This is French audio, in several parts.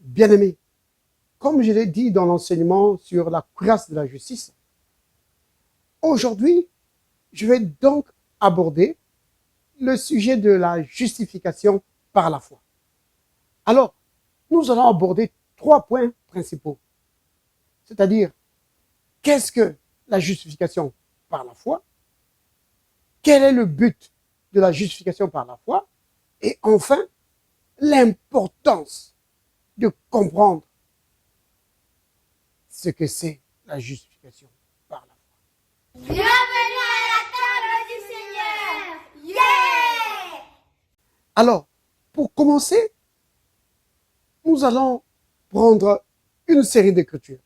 Bien-aimés, comme je l'ai dit dans l'enseignement sur la cuirasse de la justice, aujourd'hui, je vais donc aborder le sujet de la justification par la foi. Alors, nous allons aborder 3 points principaux. C'est-à-dire, qu'est-ce que la justification par la foi? Quel est le but de la justification par la foi? Et enfin, l'importance de comprendre ce que c'est la justification par la foi. Bienvenue à la table du Seigneur. Yeah! Alors, pour commencer, nous allons prendre une série d'écritures,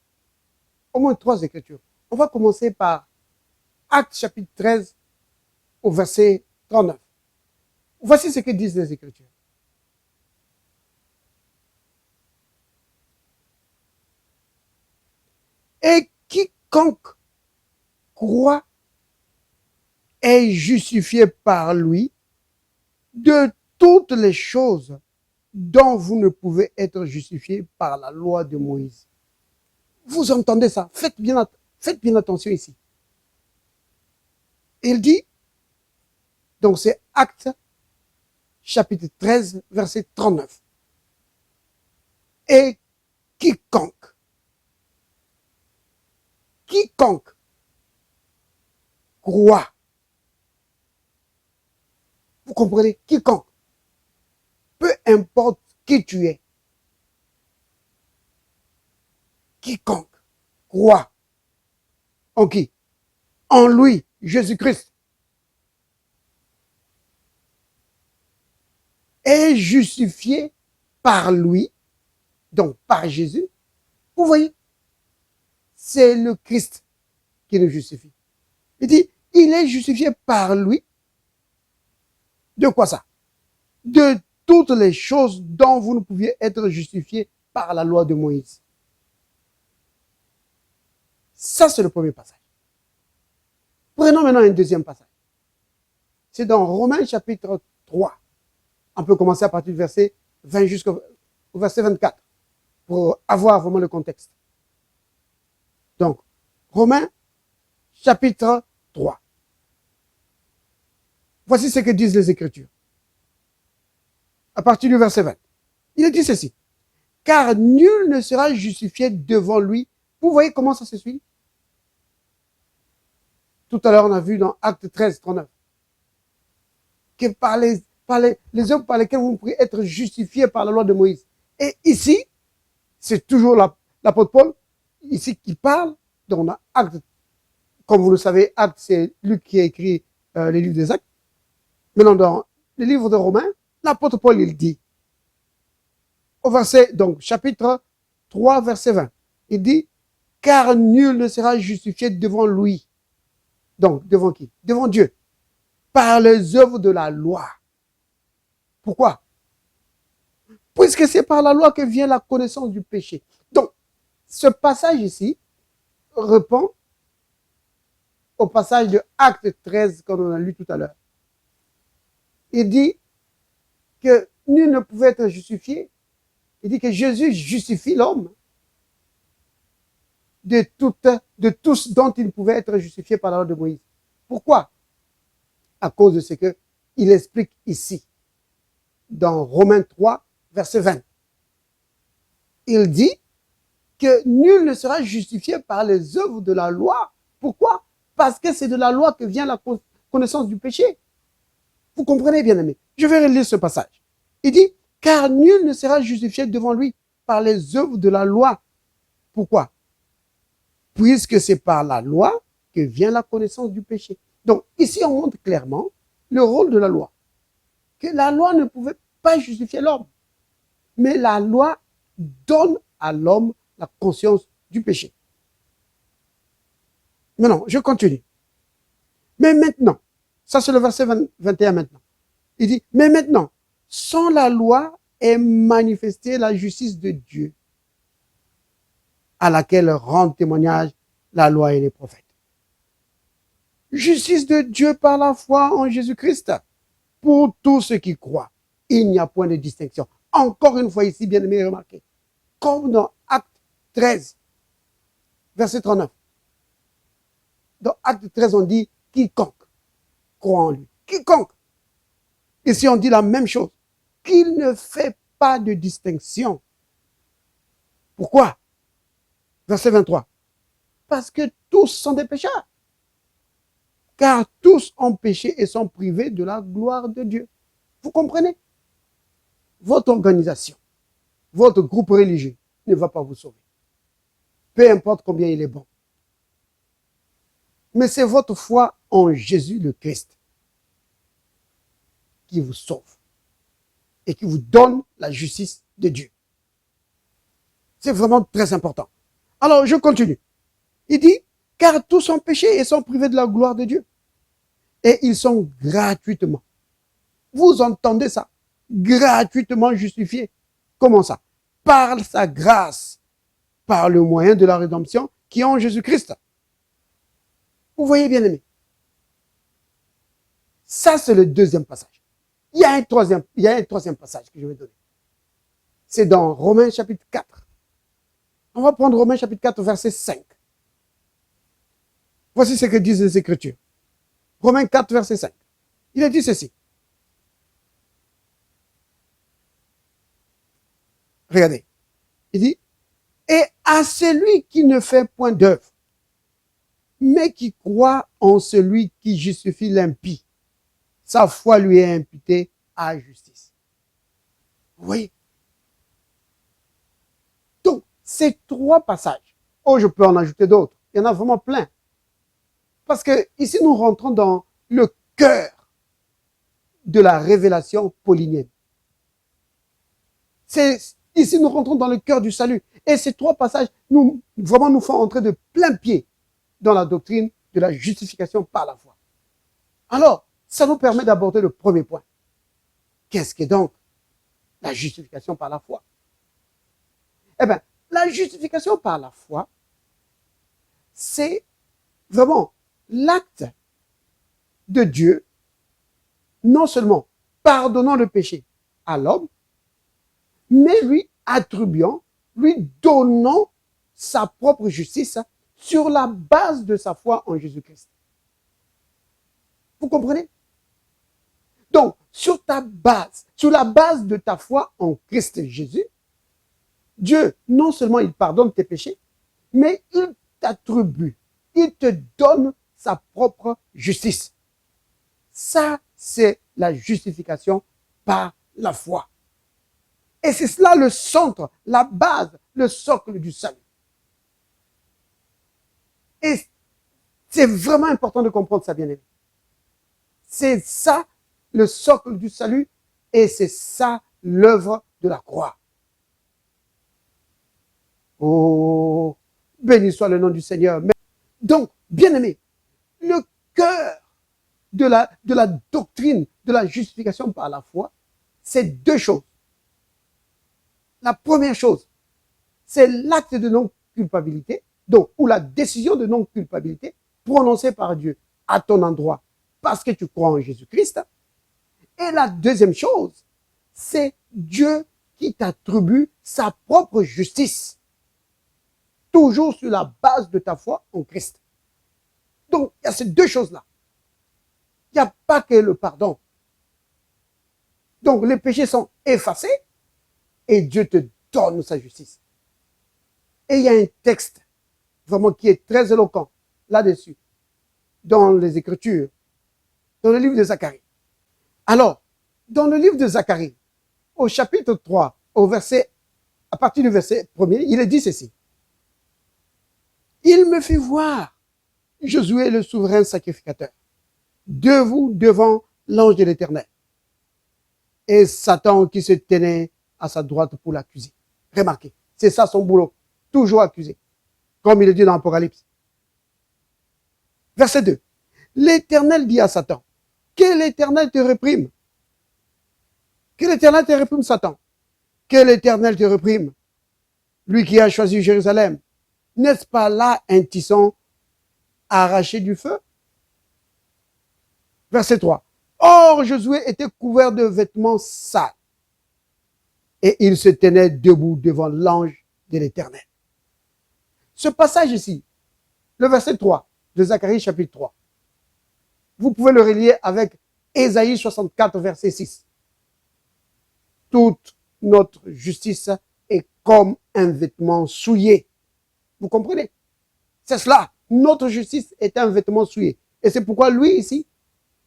au moins 3 écritures. On va commencer par Actes chapitre 13 au verset 39. Voici ce que disent les écritures. Et quiconque croit est justifié par lui de toutes les choses dont vous ne pouvez être justifié par la loi de Moïse. Vous entendez ça? Faites bien attention ici. Il dit, donc c'est Actes chapitre 13, verset 39. Et quiconque croit. Vous comprenez? Quiconque. Peu importe qui tu es. Quiconque croit. En qui? En lui, Jésus-Christ. Est justifié par lui, donc par Jésus. Vous voyez? C'est le Christ qui nous justifie. Il dit, il est justifié par lui. De quoi ça? De toutes les choses dont vous ne pouviez être justifiés par la loi de Moïse. Ça, c'est le premier passage. Prenons maintenant un deuxième passage. C'est dans Romains chapitre 3. On peut commencer à partir du verset 20 jusqu'au verset 24 pour avoir vraiment le contexte. Donc, Romains chapitre 3. Voici ce que disent les Écritures. À partir du verset 20. Il est dit ceci. Car nul ne sera justifié devant lui. Vous voyez comment ça se suit? Tout à l'heure, on a vu dans Acte 13, 39. Que par les œuvres par lesquelles vous pourriez être justifiés par la loi de Moïse. Et ici, c'est toujours l'apôtre Paul, ici qui parle. Donc on a Acte, comme vous le savez, Acte, c'est Luc qui a écrit les livres des Actes. Maintenant, dans le livre de Romains, l'apôtre Paul, il dit, au verset, donc, chapitre 3, verset 20, il dit, car nul ne sera justifié devant lui. Donc, devant qui? Devant Dieu. Par les œuvres de la loi. Pourquoi? Puisque c'est par la loi que vient la connaissance du péché. Donc, ce passage ici répond au passage de Acte 13 qu'on a lu tout à l'heure. Il dit que nul ne pouvait être justifié. Il dit que Jésus justifie l'homme de tous dont il pouvait être justifié par la loi de Moïse. Pourquoi? À cause de ce qu'il explique ici, dans Romains 3, verset 20. Il dit que nul ne sera justifié par les œuvres de la loi. Pourquoi? Parce que c'est de la loi que vient la connaissance du péché. Vous comprenez, bien aimé? Je vais relire ce passage. Il dit, car nul ne sera justifié devant lui par les œuvres de la loi. Pourquoi? Puisque c'est par la loi que vient la connaissance du péché. Donc, ici, on montre clairement le rôle de la loi. Que la loi ne pouvait pas justifier l'homme. Mais la loi donne à l'homme la conscience du péché. Maintenant, je continue. Mais maintenant, ça c'est le verset 21 maintenant. Il dit, mais maintenant, sans la loi est manifestée la justice de Dieu, à laquelle rendent témoignage la loi et les prophètes. Justice de Dieu par la foi en Jésus-Christ, pour tous ceux qui croient. Il n'y a point de distinction. Encore une fois ici, bien aimé, remarquez. comme dans Acte 13, verset 39. Dans Acte 13, on dit quiconque croit en lui. Quiconque. Ici, on dit la même chose. Qu'il ne fait pas de distinction. Pourquoi? Verset 23. Parce que tous sont des pécheurs. Car tous ont péché et sont privés de la gloire de Dieu. Vous comprenez? Votre organisation, votre groupe religieux ne va pas vous sauver. Peu importe combien il est bon. Mais c'est votre foi en Jésus le Christ qui vous sauve et qui vous donne la justice de Dieu. C'est vraiment très important. Alors, je continue. Il dit, car tous ont péché et sont privés de la gloire de Dieu. Et ils sont gratuitement. Vous entendez ça? Gratuitement justifiés. Comment ça? Par sa grâce, par le moyen de la rédemption qui est en Jésus-Christ. Vous voyez, bien aimé? Ça, c'est le deuxième passage. Il y a un troisième passage que je vais donner. C'est dans Romains chapitre 4. On va prendre Romains chapitre 4, verset 5. Voici ce que disent les Écritures. Romains 4, verset 5. Il a dit ceci. Regardez. Il dit, et à celui qui ne fait point d'œuvre, mais qui croit en celui qui justifie l'impie, sa foi lui est imputée à justice. Vous voyez? Donc, ces trois passages, oh, je peux en ajouter d'autres, il y en a vraiment plein. Parce que ici, nous rentrons dans le cœur de la révélation paulinienne. Ici, nous rentrons dans le cœur du salut. Et ces trois passages, nous font entrer de plein pied dans la doctrine de la justification par la foi. Alors, ça nous permet d'aborder le premier point. Qu'est-ce qu'est donc la justification par la foi? Eh bien, la justification par la foi, c'est vraiment l'acte de Dieu, non seulement pardonnant le péché à l'homme, mais lui attribuant, lui donnant sa propre justice sur la base de sa foi en Jésus-Christ. Vous comprenez? Donc, sur la base de ta foi en Christ Jésus, Dieu, non seulement il pardonne tes péchés, mais il t'attribue, il te donne sa propre justice. Ça, c'est la justification par la foi. Et c'est cela le centre, la base, le socle du salut. Et c'est vraiment important de comprendre ça, bien aimé. C'est ça le socle du salut et c'est ça l'œuvre de la croix. Oh, béni soit le nom du Seigneur. Donc, bien aimé, le cœur de la doctrine de la justification par la foi, c'est deux choses. La première chose, c'est l'acte de non-culpabilité, donc, ou la décision de non-culpabilité prononcée par Dieu à ton endroit parce que tu crois en Jésus-Christ. Et la deuxième chose, c'est Dieu qui t'attribue sa propre justice, toujours sur la base de ta foi en Christ. Donc, il y a ces deux choses-là. Il n'y a pas que le pardon. Donc, les péchés sont effacés et Dieu te donne sa justice. Et il y a un texte vraiment qui est très éloquent là-dessus, dans les Écritures, dans le livre de Zacharie. Alors, dans le livre de Zacharie, au chapitre 3, à partir du verset 1er, il est dit ceci. Il me fit voir Josué le souverain sacrificateur, debout devant l'ange de l'Éternel, et Satan qui se tenait à sa droite pour l'accuser. Remarquez, c'est ça son boulot, toujours accuser, comme il est dit dans l'Apocalypse. Verset 2. L'Éternel dit à Satan, que l'Éternel te réprime. Que l'Éternel te réprime, Satan. Que l'Éternel te réprime. Lui qui a choisi Jérusalem. N'est-ce pas là un tisson arraché du feu? Verset 3. Or, Josué était couvert de vêtements sales. Et il se tenait debout devant l'ange de l'Éternel. Ce passage ici, le verset 3 de Zacharie chapitre 3, vous pouvez le relier avec Ésaïe 64, verset 6. Toute notre justice est comme un vêtement souillé. Vous comprenez? C'est cela. Notre justice est un vêtement souillé. Et c'est pourquoi lui ici,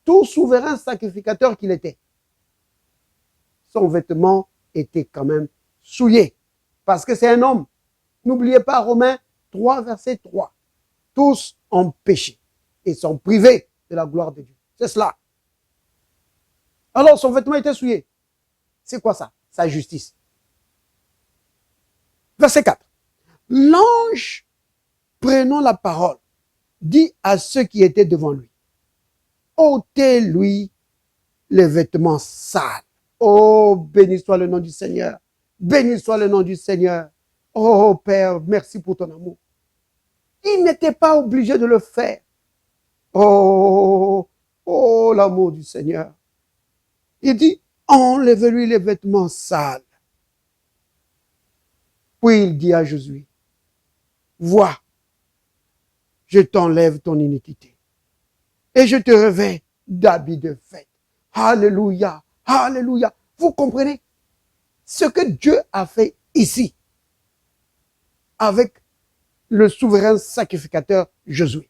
tout souverain sacrificateur qu'il était, son vêtement était quand même souillé. Parce que c'est un homme. N'oubliez pas Romains 3, verset 3. Tous ont péché et sont privés de la gloire de Dieu. C'est cela. Alors son vêtement était souillé. C'est quoi ça? Sa justice. Verset 4. L'ange, prenant la parole, dit à ceux qui étaient devant lui, ôtez-lui les vêtements sales. Oh, béni soit le nom du Seigneur. Béni soit le nom du Seigneur. Oh Père, merci pour ton amour. Il n'était pas obligé de le faire. Oh, oh, l'amour du Seigneur. Il dit, enlevez-lui les vêtements sales. Puis il dit à Josué, vois, je t'enlève ton iniquité et je te revêts d'habits de fête. Alléluia, alléluia. Vous comprenez ce que Dieu a fait ici avec le souverain sacrificateur Josué.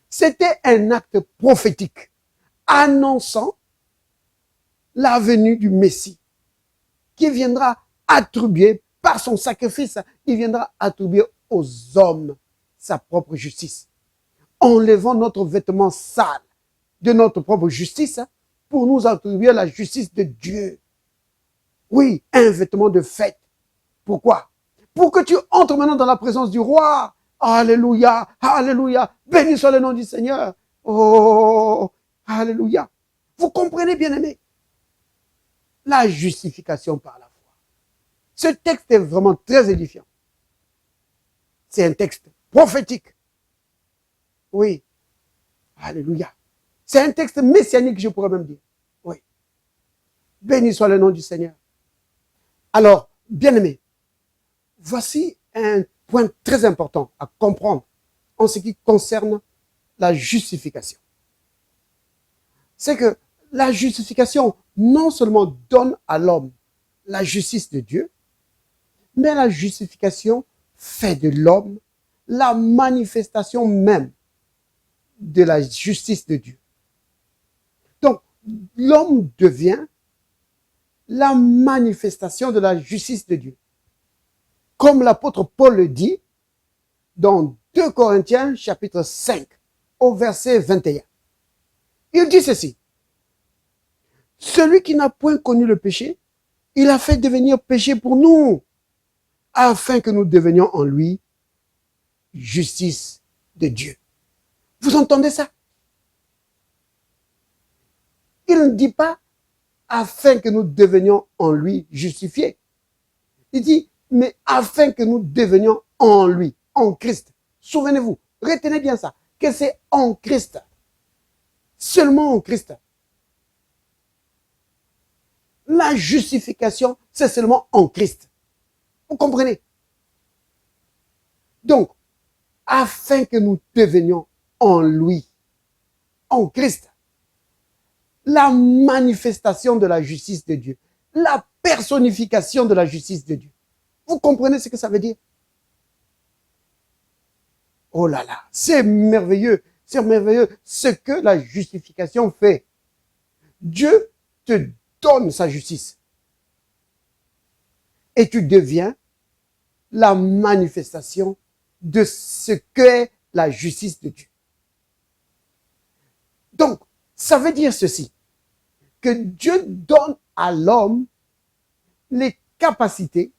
C'était un acte prophétique annonçant la venue du Messie qui viendra attribuer par son sacrifice, il viendra attribuer aux hommes sa propre justice. Enlevant notre vêtement sale de notre propre justice pour nous attribuer la justice de Dieu. Oui, un vêtement de fête. Pourquoi? Pour que tu entres maintenant dans la présence du roi. Alléluia, alléluia. Béni soit le nom du Seigneur. Oh, alléluia. Vous comprenez, bien-aimés? La justification par la foi. Ce texte est vraiment très édifiant. C'est un texte prophétique. Oui. Alléluia. C'est un texte messianique, je pourrais même dire. Oui. Béni soit le nom du Seigneur. Alors, bien-aimés, voici un point très important à comprendre en ce qui concerne la justification. C'est que la justification non seulement donne à l'homme la justice de Dieu, mais la justification fait de l'homme la manifestation même de la justice de Dieu. Donc, l'homme devient la manifestation de la justice de Dieu. Comme l'apôtre Paul le dit dans 2 Corinthiens chapitre 5 au verset 21. Il dit ceci. Celui qui n'a point connu le péché, il a fait devenir péché pour nous, afin que nous devenions en lui justice de Dieu. Vous entendez ça? Il ne dit pas afin que nous devenions en lui justifiés. Il dit, mais afin que nous devenions en lui, en Christ. Souvenez-vous, retenez bien ça, que c'est en Christ. Seulement en Christ. La justification, c'est seulement en Christ. Vous comprenez? Donc, afin que nous devenions en lui, en Christ, la manifestation de la justice de Dieu, la personnification de la justice de Dieu. Vous comprenez ce que ça veut dire? Oh là là, c'est merveilleux ce que la justification fait. Dieu te donne sa justice. Et tu deviens la manifestation de ce qu'est la justice de Dieu. Donc, ça veut dire ceci, que Dieu donne à l'homme les capacités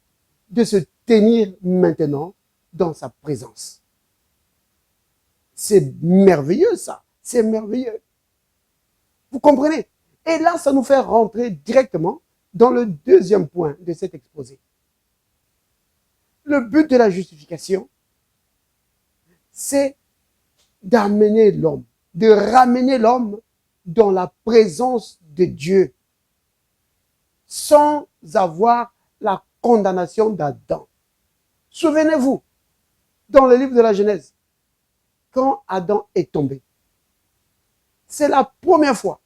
de se tenir maintenant dans sa présence. C'est merveilleux ça, c'est merveilleux. Vous comprenez? Et là, ça nous fait rentrer directement dans le deuxième point de cet exposé. Le but de la justification, c'est d'amener l'homme, de ramener l'homme dans la présence de Dieu, sans avoir la condamnation d'Adam. Souvenez-vous, dans le livre de la Genèse, quand Adam est tombé, c'est la première fois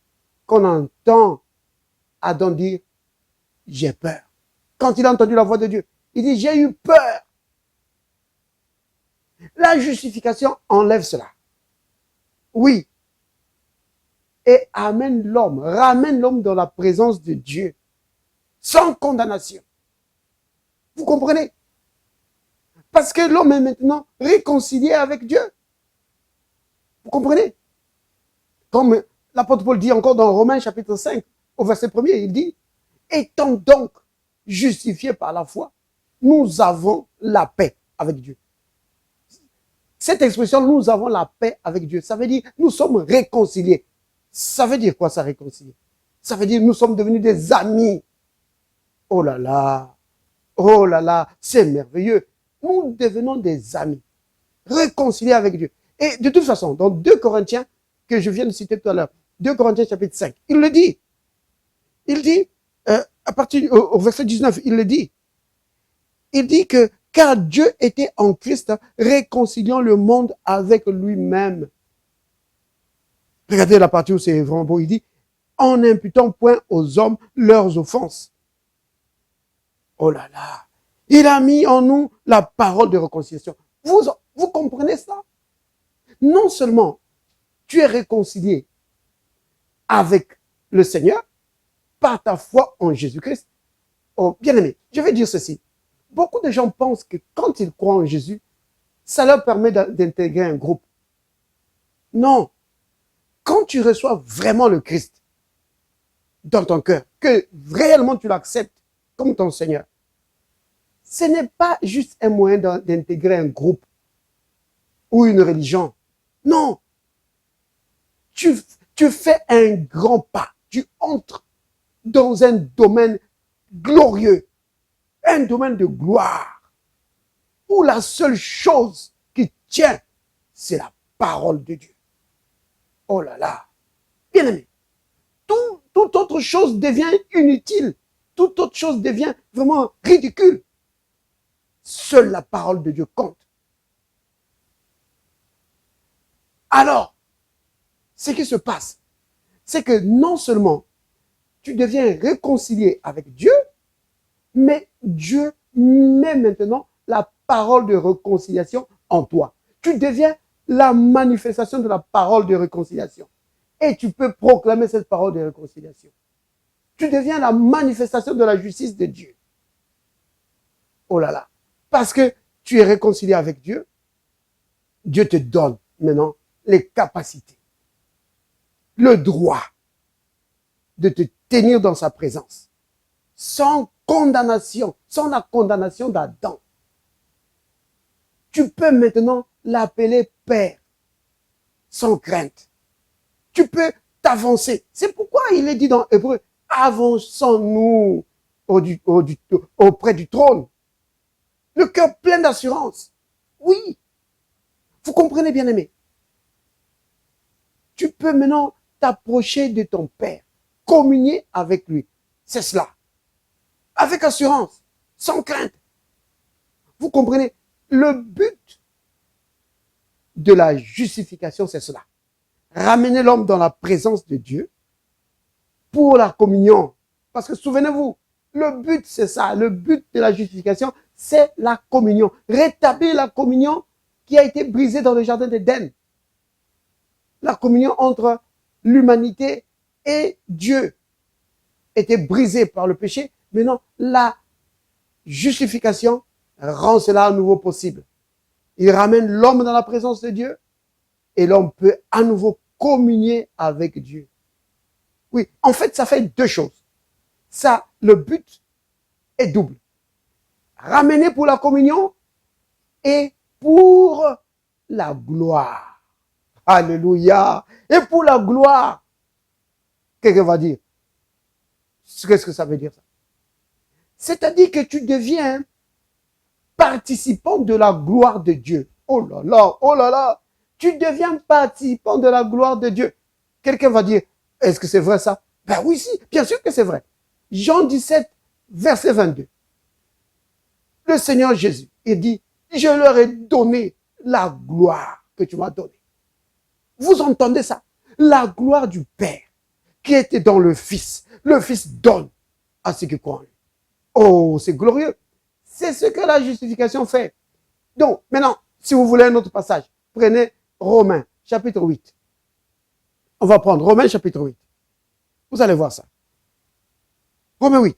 qu'on entend Adam dire « j'ai peur ». Quand il a entendu la voix de Dieu, il dit « j'ai eu peur ». La justification enlève cela. Oui. Et ramène l'homme dans la présence de Dieu, sans condamnation. Vous comprenez? Parce que l'homme est maintenant réconcilié avec Dieu. Vous comprenez? Comme l'apôtre Paul dit encore dans Romains chapitre 5, au verset 1er, il dit « Étant donc justifiés par la foi, nous avons la paix avec Dieu. » Cette expression « nous avons la paix avec Dieu », ça veut dire « nous sommes réconciliés ». Ça veut dire quoi ça, réconcilier? Ça veut dire nous sommes devenus des amis. Oh là là, c'est merveilleux. Nous devenons des amis, réconciliés avec Dieu. Et de toute façon, dans 2 Corinthiens, que je viens de citer tout à l'heure, 2 Corinthiens chapitre 5, il le dit. Il dit, à partir au verset 19, il le dit. Il dit que, car Dieu était en Christ, réconciliant le monde avec lui-même. Regardez la partie où c'est vraiment beau, il dit, en n'imputant point aux hommes leurs offenses. Oh là là, il a mis en nous la parole de réconciliation. Vous comprenez ça? Non seulement tu es réconcilié avec le Seigneur par ta foi en Jésus-Christ. Oh, bien-aimé, je vais dire ceci. Beaucoup de gens pensent que quand ils croient en Jésus, ça leur permet d'intégrer un groupe. Non. Quand tu reçois vraiment le Christ dans ton cœur, que réellement tu l'acceptes comme ton Seigneur, ce n'est pas juste un moyen d'intégrer un groupe ou une religion. Non. Tu fais un grand pas. Tu entres dans un domaine glorieux, un domaine de gloire, où la seule chose qui tient, c'est la parole de Dieu. Oh là là, bien aimé, toute autre chose devient inutile, toute autre chose devient vraiment ridicule. Seule la parole de Dieu compte. Alors, ce qui se passe, c'est que non seulement tu deviens réconcilié avec Dieu, mais Dieu met maintenant la parole de réconciliation en toi. Tu deviens la manifestation de la parole de réconciliation. Et tu peux proclamer cette parole de réconciliation. Tu deviens la manifestation de la justice de Dieu. Oh là là. Parce que tu es réconcilié avec Dieu, Dieu te donne maintenant les capacités, le droit de te tenir dans sa présence, sans condamnation, sans la condamnation d'Adam. Tu peux maintenant l'appeler Père, sans crainte. Tu peux t'avancer. C'est pourquoi il est dit dans Hébreu, avançons-nous auprès du trône. Le cœur plein d'assurance. Oui. Vous comprenez, bien aimé? Tu peux maintenant t'approcher de ton Père, communier avec lui. C'est cela. Avec assurance, sans crainte. Vous comprenez? Le but de la justification, c'est cela. Ramener l'homme dans la présence de Dieu pour la communion. Parce que souvenez-vous, le but, c'est ça. Le but de la justification, c'est la communion. Rétablir la communion qui a été brisée dans le jardin d'Éden. La communion entre l'humanité et Dieu était brisée par le péché. Maintenant, la justification rend cela à nouveau possible. Il ramène l'homme dans la présence de Dieu et l'homme peut à nouveau communier avec Dieu. Oui, en fait, ça fait deux choses. Ça, le but est double. Ramener pour la communion et pour la gloire. Alléluia. Et pour la gloire. Quelqu'un va dire, qu'est-ce que ça veut dire ça? C'est-à-dire que tu deviens participant de la gloire de Dieu. Oh là là, oh là là. Tu deviens participant de la gloire de Dieu. Quelqu'un va dire, est-ce que c'est vrai ça? Ben oui, si, bien sûr que c'est vrai. Jean 17, verset 22. le Seigneur Jésus, il dit, je leur ai donné la gloire que tu m'as donnée. Vous entendez ça? La gloire du Père qui était dans le Fils. Le Fils donne à ceux qui croient en lui. Oh, c'est glorieux. C'est ce que la justification fait. Donc, maintenant, si vous voulez un autre passage, prenez Romains, chapitre 8. On va prendre Romains, chapitre 8. Vous allez voir ça. Romains 8.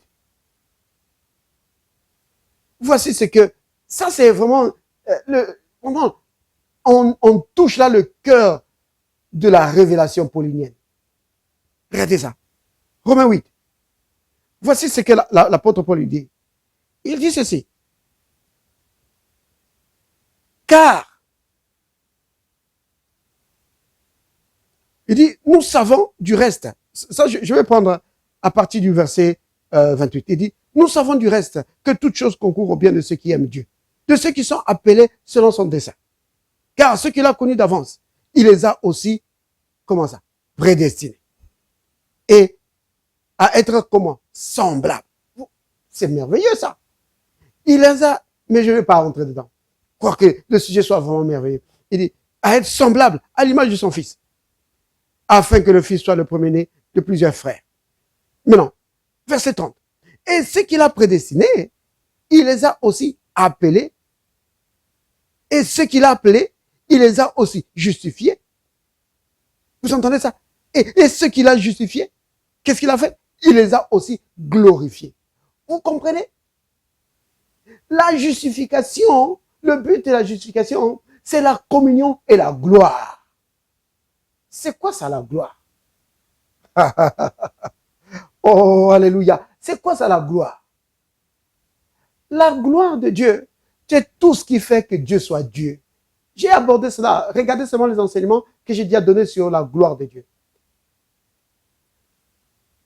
Voici ce que... Ça, c'est vraiment... on touche là le cœur de la révélation paulinienne. Regardez ça. Romains 8. Voici ce que l'apôtre Paul lui dit. Il dit ceci. Car, il dit, nous savons du reste. Ça, je vais prendre à partir du verset 28. Il dit, nous savons du reste que toute chose concourt au bien de ceux qui aiment Dieu, de ceux qui sont appelés selon son dessein. Car ceux qu'il a connus d'avance, il les a aussi, comment ça, prédestinés. Et à être comment? Semblables. C'est merveilleux ça. Il les a, mais je ne vais pas rentrer dedans. Croire que le sujet soit vraiment merveilleux. Il dit, à être semblable à l'image de son fils, afin que le fils soit le premier-né de plusieurs frères. Maintenant, verset 30. Et ce qu'il a prédestiné, il les a aussi appelés. Et ce qu'il a appelé, il les a aussi justifiés. Vous entendez ça? Et ce qu'il a justifié, qu'est-ce qu'il a fait? Il les a aussi glorifiés. Vous comprenez? La justification, le but de la justification, c'est la communion et la gloire. C'est quoi ça, la gloire? Oh, alléluia. C'est quoi ça, la gloire? La gloire de Dieu, c'est tout ce qui fait que Dieu soit Dieu. J'ai abordé cela. Regardez seulement les enseignements que j'ai déjà donnés sur la gloire de Dieu.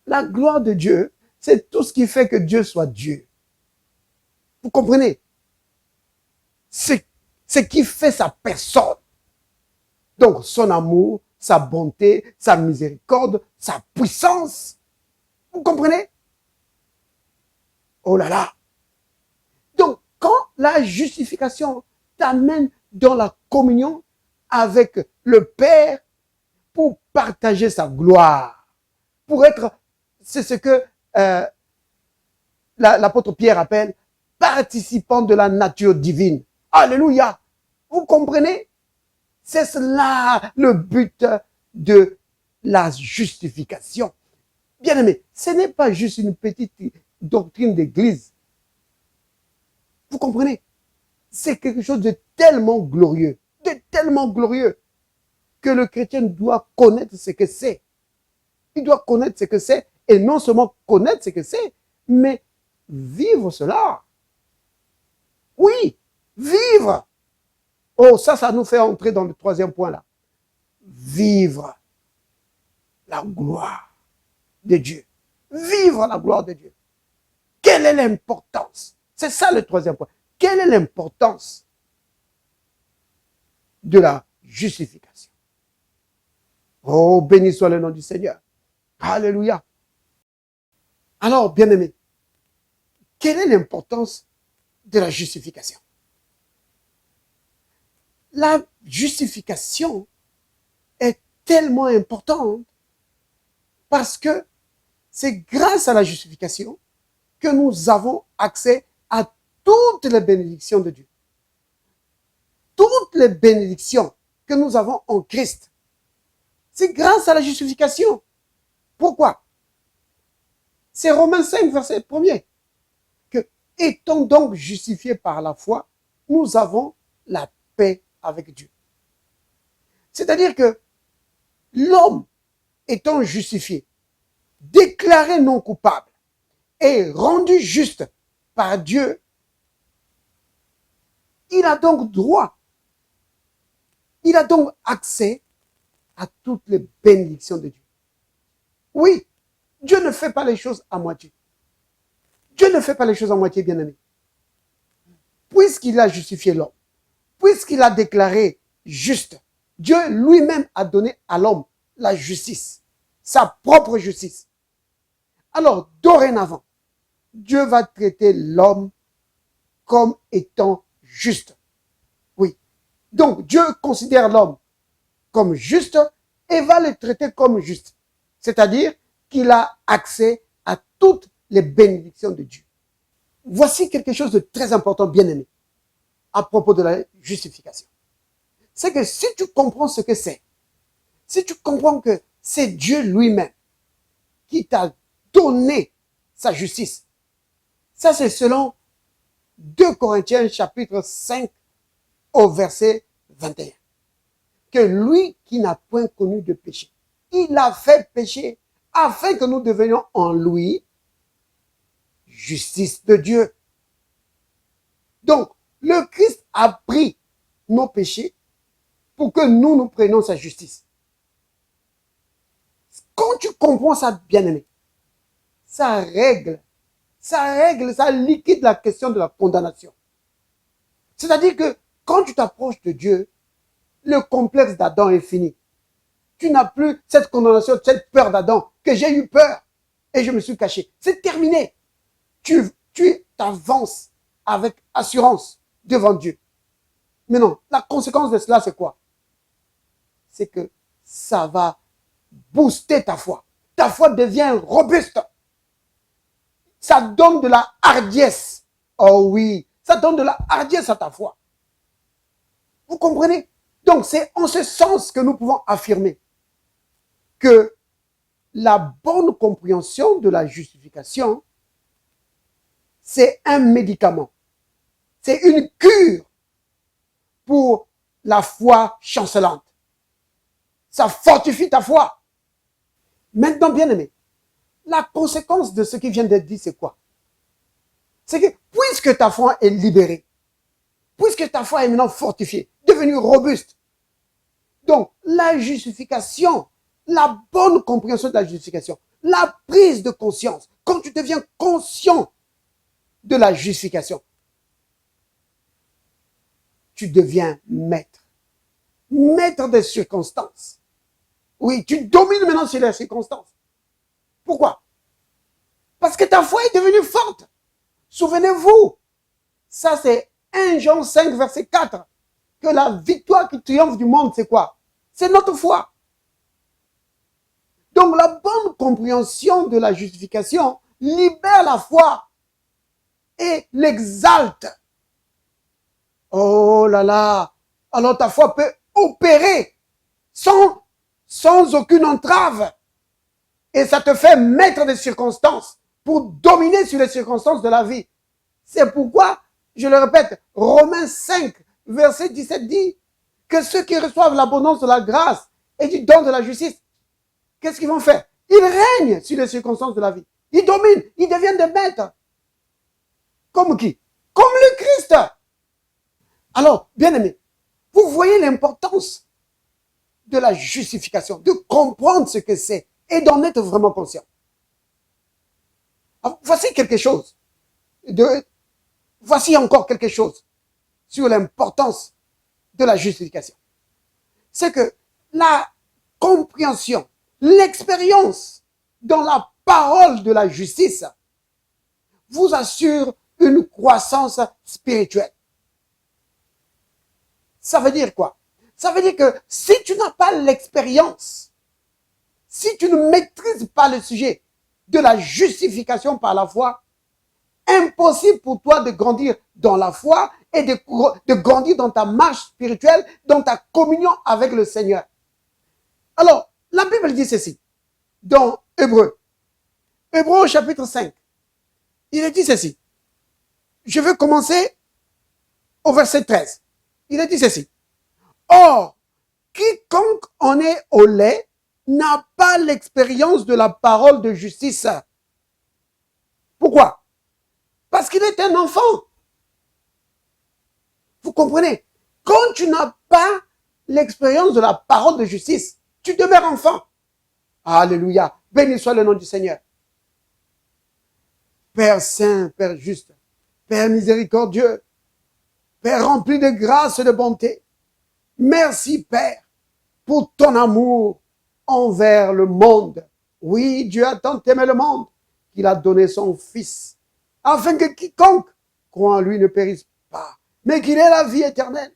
La gloire de Dieu, c'est tout ce qui fait que Dieu soit Dieu. Vous comprenez? C'est ce qui fait sa personne. Donc, son amour, sa bonté, sa miséricorde, sa puissance. Vous comprenez? Oh là là. Donc, quand la justification t'amène dans la communion avec le Père pour partager sa gloire, pour être, c'est ce que l'apôtre Pierre appelle participant de la nature divine. Alléluia. Vous comprenez? C'est cela le but de la justification. Bien aimé, ce n'est pas juste une petite doctrine d'église. Vous comprenez? C'est quelque chose de tellement glorieux, que le chrétien doit connaître ce que c'est. Il doit connaître ce que c'est, et non seulement connaître ce que c'est, mais vivre cela. Oui, vivre. Oh, ça nous fait entrer dans le troisième point là. Vivre la gloire de Dieu. Vivre la gloire de Dieu. Quelle est l'importance? C'est ça le troisième point. Quelle est l'importance de la justification? Oh, béni soit le nom du Seigneur. Alléluia. Alors, bien-aimés, quelle est l'importance de la justification? La justification est tellement importante parce que c'est grâce à la justification que nous avons accès à toutes les bénédictions de Dieu. Toutes les bénédictions que nous avons en Christ, c'est grâce à la justification. Pourquoi? C'est Romains 5, verset 1er. Que, étant donc justifiés par la foi, nous avons la paix avec Dieu. C'est-à-dire que l'homme étant justifié, déclaré non coupable et rendu juste par Dieu, il a donc droit, il a donc accès à toutes les bénédictions de Dieu. Oui, Dieu ne fait pas les choses à moitié. Dieu ne fait pas les choses à moitié, bien-aimé. Puisqu'il a justifié l'homme, puisqu'il a déclaré juste, Dieu lui-même a donné à l'homme la justice, sa propre justice. Alors, dorénavant, Dieu va traiter l'homme comme étant juste. Oui. Donc, Dieu considère l'homme comme juste et va le traiter comme juste. C'est-à-dire qu'il a accès à toutes les bénédictions de Dieu. Voici quelque chose de très important, bien-aimé, à propos de la justification. C'est que si tu comprends ce que c'est, si tu comprends que c'est Dieu lui-même qui t'a donné sa justice, ça c'est selon 2 Corinthiens chapitre 5 au verset 21. Que lui qui n'a point connu de péché, il a fait péché afin que nous devenions en lui justice de Dieu. Donc, le Christ a pris nos péchés pour que nous prenions sa justice. Quand tu comprends ça, bien-aimé, ça liquide la question de la condamnation. C'est-à-dire que quand tu t'approches de Dieu, le complexe d'Adam est fini. Tu n'as plus cette condamnation, cette peur d'Adam, que j'ai eu peur et je me suis caché. C'est terminé. Tu t'avances avec assurance devant Dieu. Mais non, la conséquence de cela, c'est quoi? C'est que ça va booster ta foi. Ta foi devient robuste. Ça donne de la hardiesse. Oh oui, ça donne de la hardiesse à ta foi. Vous comprenez? Donc, c'est en ce sens que nous pouvons affirmer que la bonne compréhension de la justification, c'est un médicament. C'est une cure pour la foi chancelante. Ça fortifie ta foi. Maintenant, bien aimé, la conséquence de ce qui vient d'être dit, c'est quoi? C'est que puisque ta foi est libérée, puisque ta foi est maintenant fortifiée, devenue robuste, donc la justification, la bonne compréhension de la justification, la prise de conscience, quand tu deviens conscient de la justification, tu deviens maître. Maître des circonstances. Oui, tu domines maintenant sur les circonstances. Pourquoi? Parce que ta foi est devenue forte. Souvenez-vous, ça c'est 1 Jean 5, verset 4, que la victoire qui triomphe du monde, c'est quoi? C'est notre foi. Donc la bonne compréhension de la justification libère la foi et l'exalte. Oh là là! Alors ta foi peut opérer sans aucune entrave. Et ça te fait mettre des circonstances pour dominer sur les circonstances de la vie. C'est pourquoi, je le répète, Romains 5, verset 17 dit que ceux qui reçoivent l'abondance de la grâce et du don de la justice, qu'est-ce qu'ils vont faire? Ils règnent sur les circonstances de la vie. Ils dominent, ils deviennent des maîtres. Comme qui? Comme le Christ. Alors, bien aimé, vous voyez l'importance de la justification, de comprendre ce que c'est et d'en être vraiment conscient. Alors, voici quelque chose. Voici encore quelque chose sur l'importance de la justification. C'est que la compréhension, l'expérience dans la parole de la justice vous assure une croissance spirituelle. Ça veut dire quoi? Ça veut dire que si tu n'as pas l'expérience, si tu ne maîtrises pas le sujet de la justification par la foi, impossible pour toi de grandir dans la foi et de grandir dans ta marche spirituelle, dans ta communion avec le Seigneur. Alors, la Bible dit ceci, dans Hébreux au chapitre 5, il est dit ceci. Je vais commencer au verset 13. Il est dit ceci. Or, quiconque en est au lait n'a pas l'expérience de la parole de justice. Pourquoi? Parce qu'il est un enfant. Vous comprenez? Quand tu n'as pas l'expérience de la parole de justice, tu demeures enfant. Alléluia. Béni soit le nom du Seigneur. Père saint, Père juste, Père miséricordieux, Père rempli de grâce et de bonté. Merci, Père, pour ton amour envers le monde. Oui, Dieu a tant aimé le monde qu'il a donné son Fils, afin que quiconque croient en lui ne périssent pas, mais qu'il ait la vie éternelle.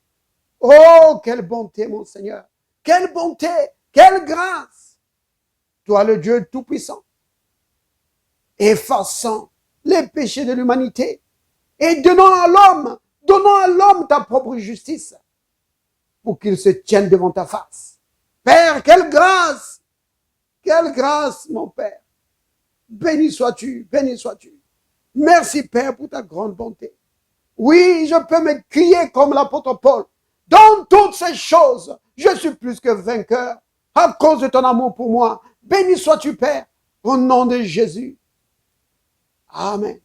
Oh, quelle bonté, mon Seigneur! Quelle bonté! Quelle grâce! Toi, le Dieu Tout-Puissant, effaçant les péchés de l'humanité et donnant à l'homme ta propre justice pour qu'il se tienne devant ta face. Père, quelle grâce! Quelle grâce, mon Père! Béni sois-tu, béni sois-tu. Merci, Père, pour ta grande bonté. Oui, je peux me crier comme l'apôtre Paul. Dans toutes ces choses, je suis plus que vainqueur à cause de ton amour pour moi. Béni sois-tu, Père, au nom de Jésus. Amen.